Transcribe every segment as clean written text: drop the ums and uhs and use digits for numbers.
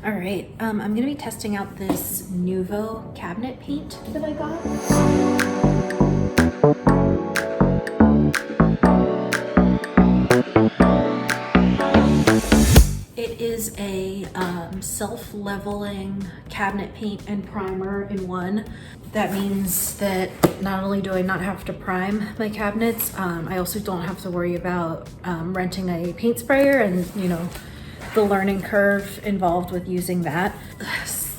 All right, I'm gonna be testing out this Nuvo Cabinet Paint that I got. It is a self-leveling cabinet paint and primer in one. That means that not only do I not have to prime my cabinets, I also don't have to worry about renting a paint sprayer and, you know, the learning curve involved with using that.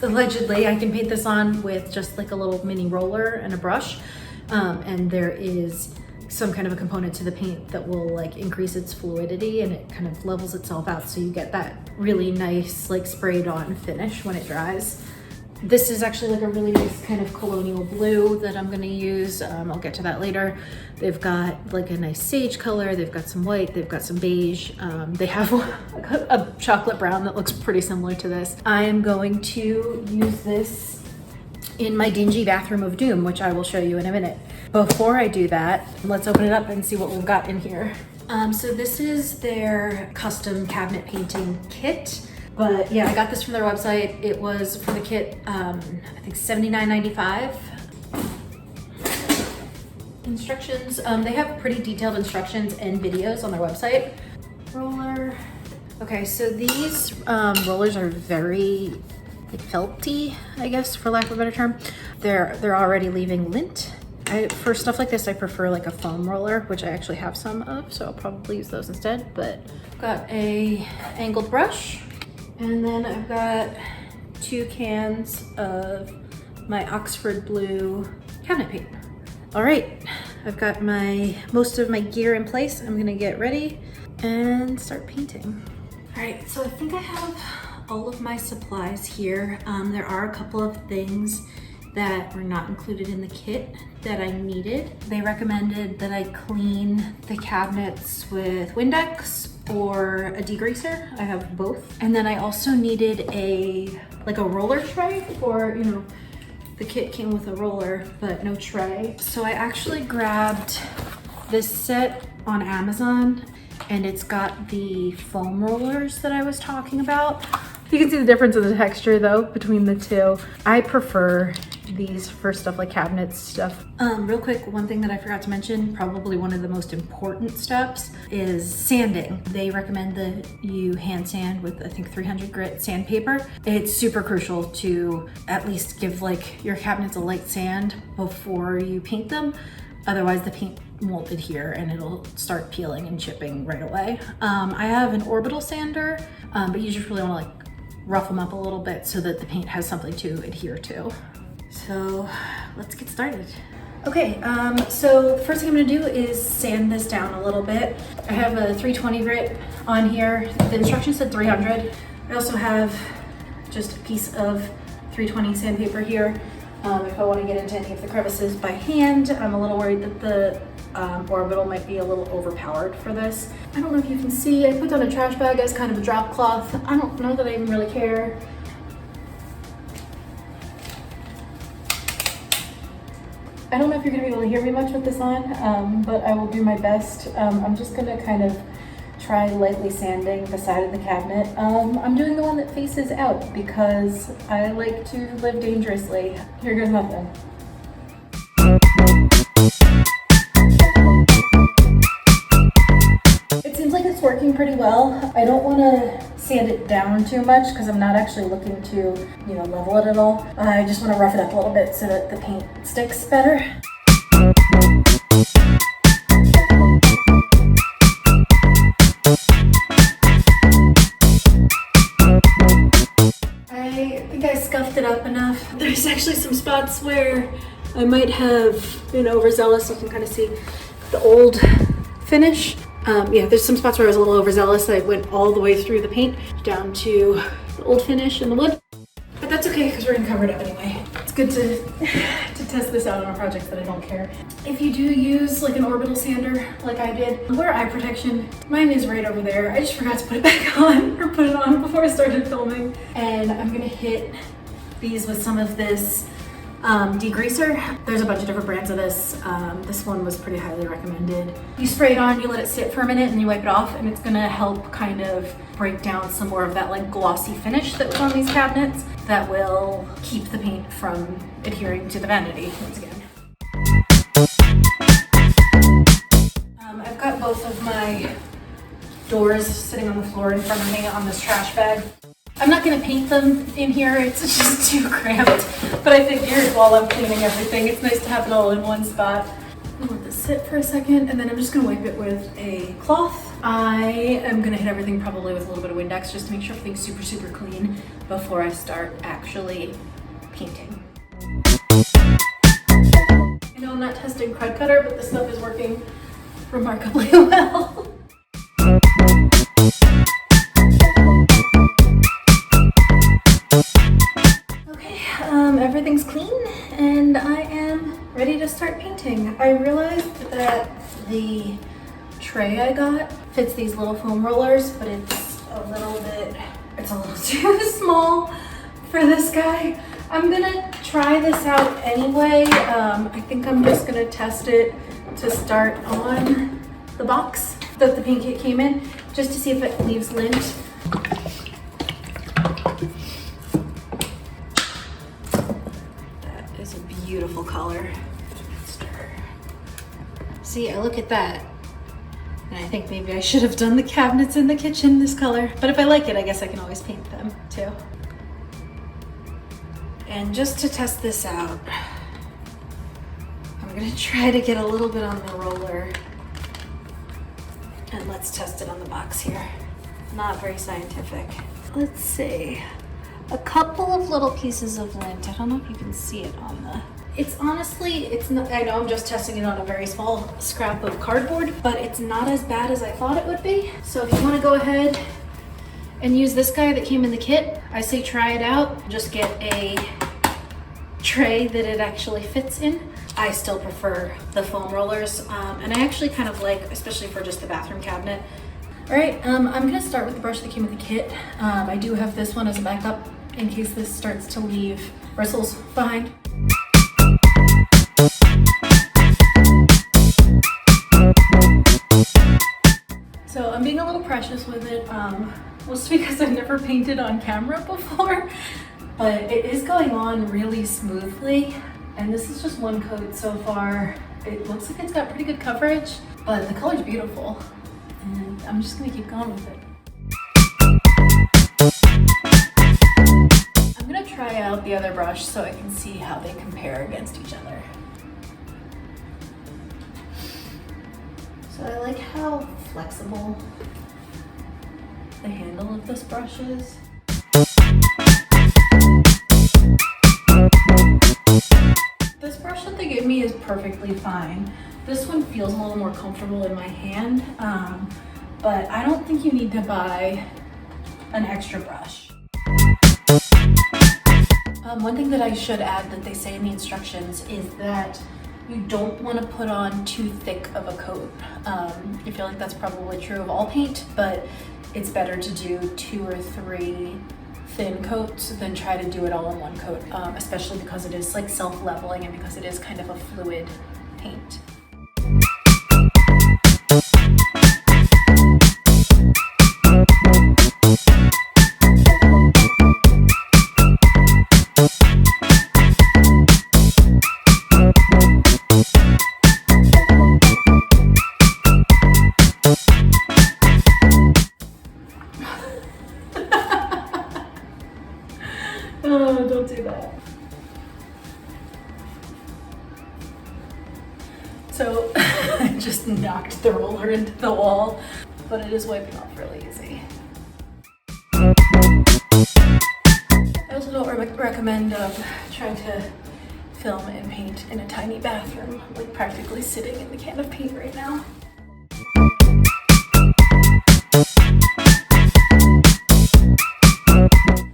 Allegedly, I can paint this on with just like a little mini roller and a brush, and there is some kind of a component to the paint that will like increase its fluidity and it kind of levels itself out, so you get that really nice like sprayed on finish when it dries. This is actually like a really nice kind of colonial blue that I'm gonna use. I'll get to that later. They've got like a nice sage color, they've got some white, they've got some beige. They have a chocolate brown that looks pretty similar to this. I am going to use this in my dingy bathroom of doom, which I will show you in a minute. Before I do that, let's open it up and see what we've got in here. So this is their custom cabinet painting kit. But yeah, I got this from their website. It was for the kit, I think $79.95. Instructions, they have pretty detailed instructions and videos on their website. Roller. Okay, so these rollers are very like felty, I guess, for lack of a better term. They're already leaving lint. For stuff like this, I prefer like a foam roller, which I actually have some of, so I'll probably use those instead. But I've got a angled brush. And then I've got 2 cans of my Oxford Blue cabinet paint. All right, I've got most of my gear in place. I'm gonna get ready and start painting. All right, so I think I have all of my supplies here. There are a couple of things that were not included in the kit that I needed. They recommended that I clean the cabinets with Windex or a degreaser. I have both. And then I also needed a roller tray for, you know, the kit came with a roller, but no tray. So I actually grabbed this set on Amazon, and it's got the foam rollers that I was talking about. You can see the difference in the texture though between the two. I prefer these for stuff like cabinets stuff. Real quick, one thing that I forgot to mention, probably one of the most important steps, is sanding. They recommend that you hand sand with, I think, 300 grit sandpaper. It's super crucial to at least give like your cabinets a light sand before you paint them. Otherwise the paint won't adhere and it'll start peeling and chipping right away. I have an orbital sander, but you just really wanna like rough them up a little bit so that the paint has something to adhere to. So let's get started. Okay, so the first thing I'm gonna do is sand this down a little bit. I have a 320 grit on here. The instructions said 300. I also have just a piece of 320 sandpaper here. If I wanna get into any of the crevices by hand, I'm a little worried that the orbital might be a little overpowered for this. I don't know if you can see, I put down a trash bag as kind of a drop cloth. I don't know that I even really care. I don't know if you're gonna be able to hear me much with this on, but I will do my best. I'm just gonna kind of try lightly sanding the side of the cabinet. I'm doing the one that faces out because I like to live dangerously. Here goes nothing. It seems like it's working pretty well. I don't want to sand it down too much because I'm not actually looking to, you know, level it at all. I just want to rough it up a little bit so that the paint sticks better. I think I scuffed it up enough. There's actually some spots where I might have been overzealous. You can kind of see the old finish. Yeah, there's some spots where I was a little overzealous. I went all the way through the paint down to the old finish and the wood. But that's okay because we're gonna cover it up anyway. It's good to test this out on a project that I don't care. If you do use like an orbital sander like I did, wear eye protection. Mine is right over there. I just forgot to put it back on or put it on before I started filming. And I'm gonna hit these with some of this degreaser. There's a bunch of different brands of this. This one was pretty highly recommended. You spray it on, you let it sit for a minute and you wipe it off, and it's gonna help kind of break down some more of that like glossy finish that was on these cabinets that will keep the paint from adhering to the vanity once again. I've got both of my doors sitting on the floor in front of me on this trash bag. I'm not gonna paint them in here, it's just too cramped, but I figured while I'm cleaning everything, it's nice to have it all in one spot. I'll let this sit for a second, and then I'm just gonna wipe it with a cloth. I am gonna hit everything probably with a little bit of Windex just to make sure everything's super, super clean before I start actually painting. I know I'm not testing Crud Cutter, but this stuff is working remarkably well. Everything's clean and I am ready to start painting. I realized that the tray I got fits these little foam rollers, but it's a little too small for this guy. I'm gonna try this out anyway. I think I'm just gonna test it to start on the box that the paint kit came in, just to see if it leaves lint. Beautiful color. See, I look at that and I think maybe I should have done the cabinets in the kitchen this color, but if I like it, I guess I can always paint them too. And just to test this out, I'm gonna try to get a little bit on the roller and let's test it on the box here. Not very scientific. Let's see. A couple of little pieces of lint. I don't know if you can see it on the... It's honestly, it's not, I know I'm just testing it on a very small scrap of cardboard, but it's not as bad as I thought it would be. So if you want to go ahead and use this guy that came in the kit, I say try it out. Just get a tray that it actually fits in. I still prefer the foam rollers, and I actually kind of like, especially for just the bathroom cabinet. All right, I'm gonna start with the brush that came with the kit. I do have this one as a backup in case this starts to leave bristles behind. So I'm being a little precious with it, mostly because I've never painted on camera before, but it is going on really smoothly. And this is just one coat so far. It looks like it's got pretty good coverage, but the color's beautiful. And I'm just gonna keep going with it. I'm gonna try out the other brush so I can see how they compare against each other. So I like how flexible the handle of this brush is. This brush that they gave me is perfectly fine. This one feels a little more comfortable in my hand, but I don't think you need to buy an extra brush. One thing that I should add that they say in the instructions is that you don't want to put on too thick of a coat. I feel like that's probably true of all paint, but it's better to do 2 or 3 thin coats than try to do it all in one coat, especially because it is like self-leveling and because it is kind of a fluid paint. Oh, don't do that. So I just knocked the roller into the wall, but it is wiping off really easy. I also don't recommend trying to film and paint in a tiny bathroom, like practically sitting in the can of paint right now.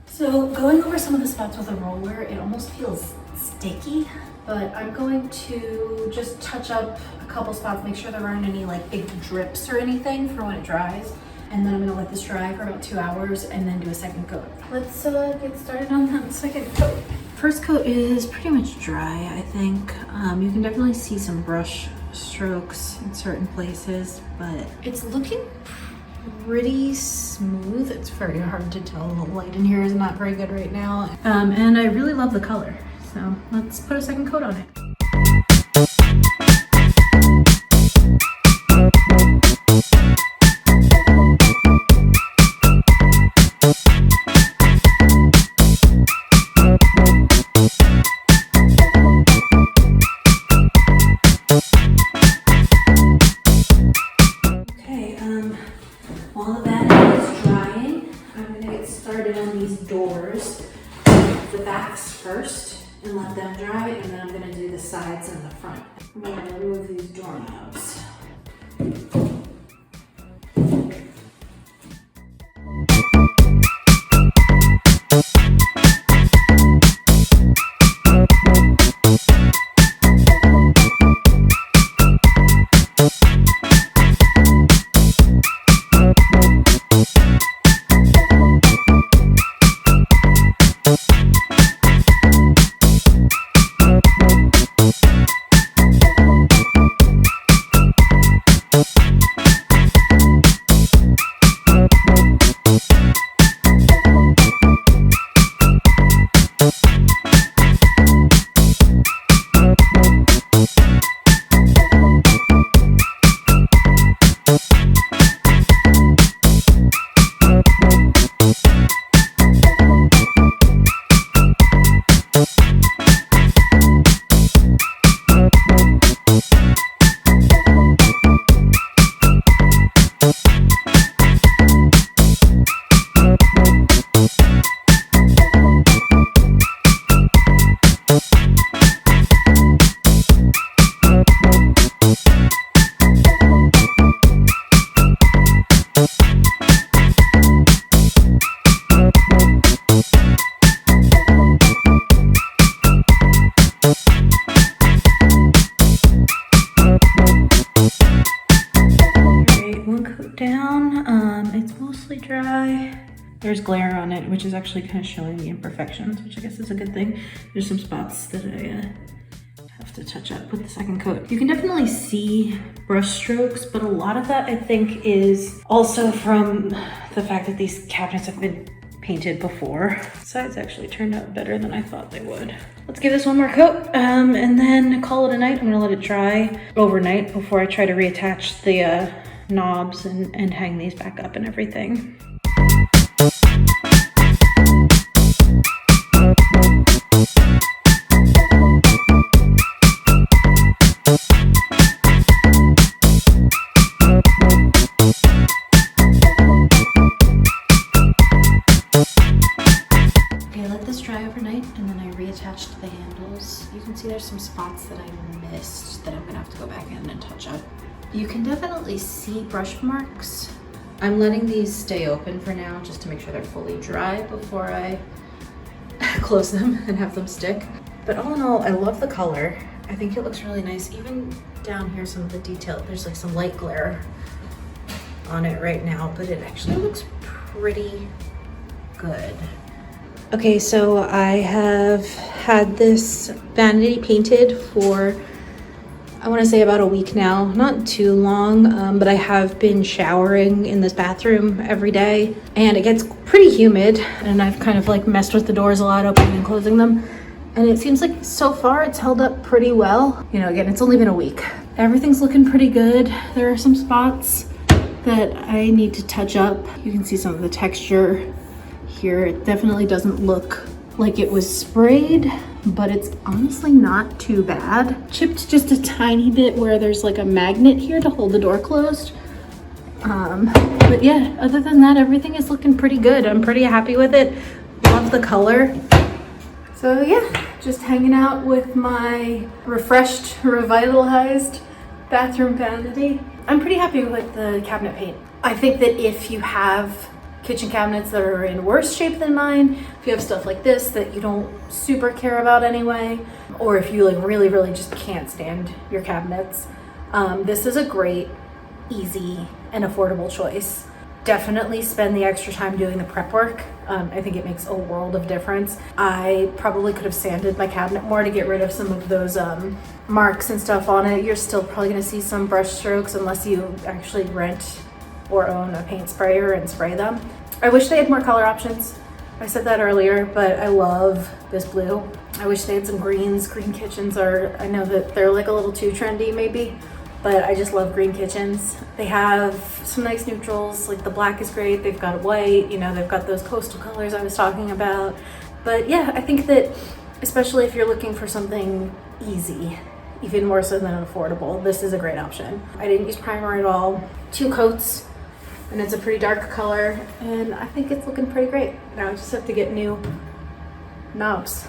So going over some of the spots with a roller, it almost feels sticky, but I'm going to just touch up a couple spots, make sure there aren't any like big drips or anything for when it dries. And then I'm gonna let this dry for about 2 hours and then do a second coat. Let's get started on that second coat. First coat is pretty much dry, I think. You can definitely see some brush strokes in certain places, but it's looking pretty smooth. It's very hard to tell. The light in here is not very good right now. And I really love the color. So let's put a second coat on it. While the vanity is drying, I'm gonna get started on these doors. The backs first and let them dry, and then I'm gonna do the sides and the front. I'm gonna remove these doorknobs. It's mostly dry. There's glare on it, which is actually kind of showing the imperfections, which I guess is a good thing. There's some spots that I have to touch up with the second coat. You can definitely see brush strokes, but a lot of that I think is also from the fact that these cabinets have been painted before. Sides actually turned out better than I thought they would. Let's give this one more coat and then call it a night. I'm gonna let it dry overnight before I try to reattach the knobs and hang these back up and everything. Okay, let this dry overnight and then I reattached the handles. You can see there's some spots that I missed that I'm gonna have to go back in and touch up. You can definitely see brush marks. I'm letting these stay open for now just to make sure they're fully dry before I close them and have them stick. But all in all, I love the color. I think it looks really nice. Even down here, some of the detail, there's like some light glare on it right now, but it actually looks pretty good. Okay, so I have had this vanity painted for, I want to say about a week now, not too long, but I have been showering in this bathroom every day and it gets pretty humid and I've kind of like messed with the doors a lot, opening and closing them. And it seems like so far it's held up pretty well. You know, again, it's only been a week. Everything's looking pretty good. There are some spots that I need to touch up. You can see some of the texture here. It definitely doesn't look like it was sprayed, but it's honestly not too bad. Chipped just a tiny bit where there's like a magnet here to hold the door closed. But yeah, other than that, everything is looking pretty good. I'm pretty happy with it. Love the color. So yeah, just hanging out with my refreshed, revitalized bathroom vanity. I'm pretty happy with the cabinet paint. I think that if you have kitchen cabinets that are in worse shape than mine, if you have stuff like this that you don't super care about anyway, or if you like really just can't stand your cabinets, this is a great, easy, and affordable choice. Definitely spend the extra time doing the prep work. I think it makes a world of difference. I probably could have sanded my cabinet more to get rid of some of those marks and stuff on it. You're still probably gonna see some brush strokes unless you actually rent or own a paint sprayer and spray them. I wish they had more color options. I said that earlier, but I love this blue. I wish they had some greens. Green kitchens are, I know that they're like a little too trendy maybe, but I just love green kitchens. They have some nice neutrals, like the black is great. They've got white, you know, they've got those coastal colors I was talking about. But yeah, I think that especially if you're looking for something easy, even more so than affordable, this is a great option. I didn't use primer at all. 2 coats, and it's a pretty dark color, and I think it's looking pretty great. Now I just have to get new knobs.